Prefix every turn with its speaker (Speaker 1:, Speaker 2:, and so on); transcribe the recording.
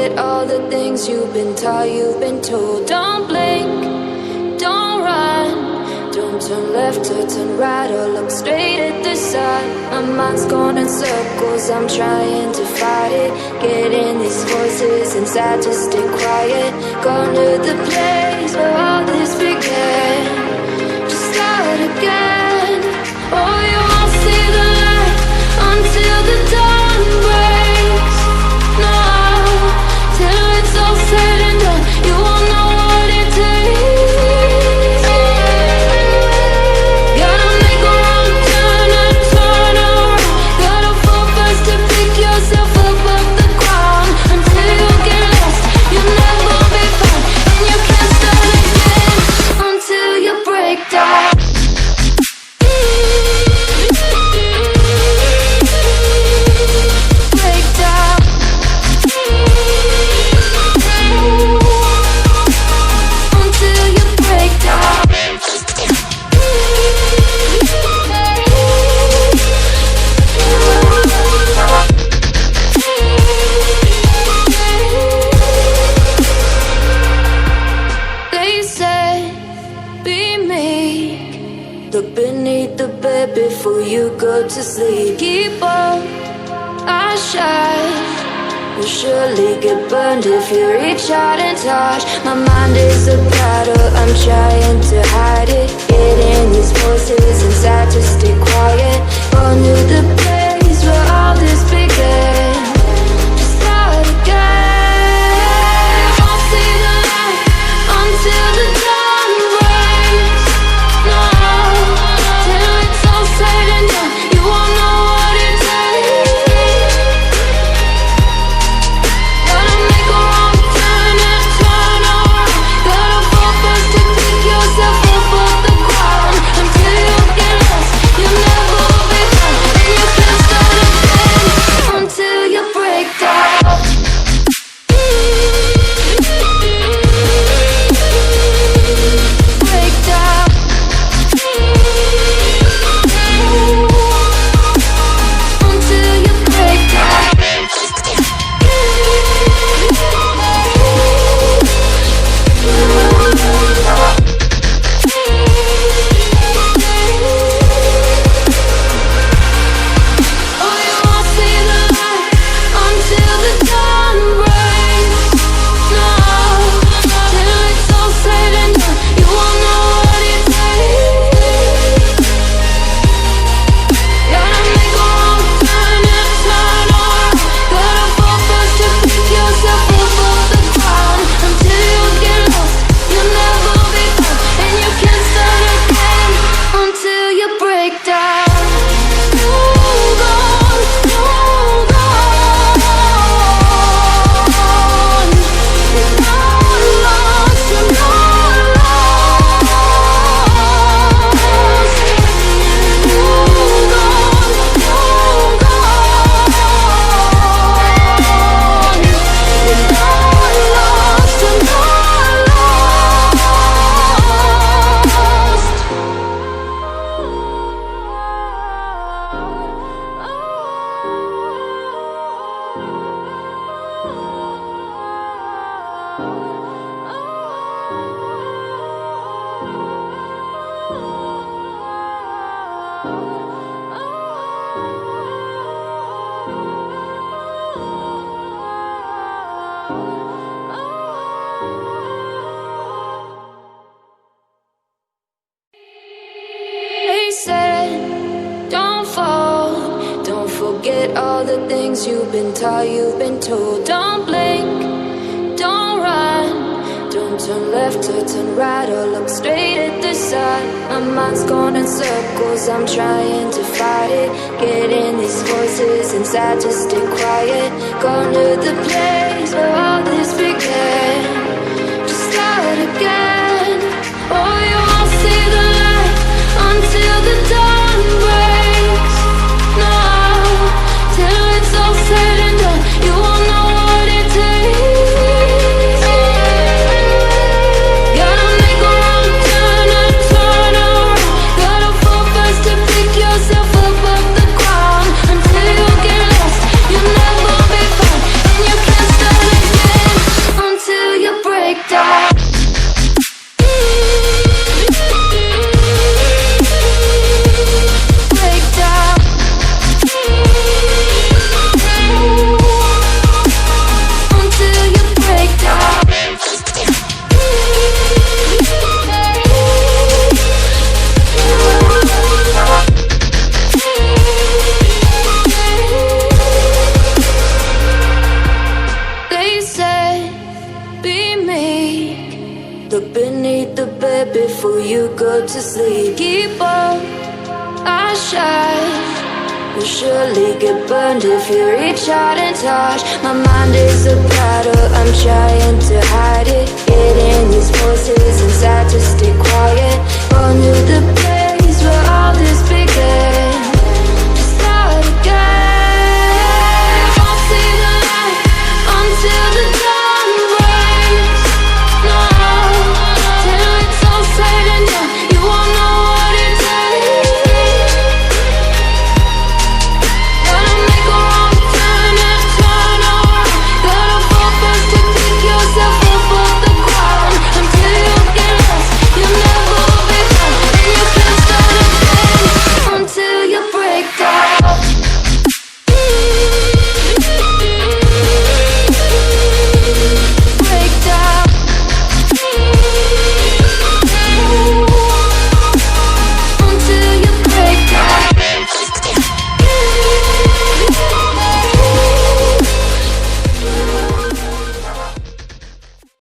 Speaker 1: forget all the things you've been taught, you've been told. Don't blink, don't run, don't turn left or turn right or look straight at the sun. My mind's going in circles, I'm trying to fight it. Getting these voices inside to stay quiet. Gone to the place where all this began. Just start again. Oh, you won't see the light until the dawn breaks. No, till it's all said and done, you won't know what it takes. Gotta make a wrong turn and turn around. Gotta fall fast to pick yourself up off the ground. Until you get lost, you'll never be found. And you can't start again until you break down. Look beneath the bed before you go to sleep. Keep on, I shine. You'll surely get burned if you reach out and touch. My mind is a battle, I'm trying to hide it. Getting these voices inside to stay quiet. Gone to the place where all this began. Just start again. Won't see the light until the dawn breaks. No, till it's all said and done, you won't know what it takes. Gotta make a wrong turn and turn around. Gotta fall fast to pick yourself up off the ground. Until you get lost, you'll never be found. And you can't start again until you break down. Break down. Until you break down. Oh, you won't see the light until the dawn breaks. No, till it's all said and done, you won't know what it takes. Gotta make a wrong turn and turn around. Gotta fall fast to pick yourself up off the ground. Until you get lost, you'll never be found. And you can't start again until you break down. Hold on, hold on. You're not lost, you're not lost. Hold on, hold on. You're not lost, you're not They said, don't fall, don't forget all the things you've been taught, you've been told. Don't blink, don't run, don't turn left or turn right or look straight at the sun. My mind's going in circles, I'm trying to fight it. Getting these voices inside to stay quiet. Gone to the place where all this began. Just start again. Oh, you won't see the light until the dawn breaks. No, till it's all said and done, you won't know what it takes. Gotta make a wrong turn and turn around. Gotta fall fast to pick yourself up off the ground. Until you get lost, you'll never be found. And you can't start again before you go to sleep. Keep on, I shine. Will surely get burned if you reach out and touch. My mind is a battle, I'm trying to hide it. Getting these voices inside to stay quiet. On to the place where all this began.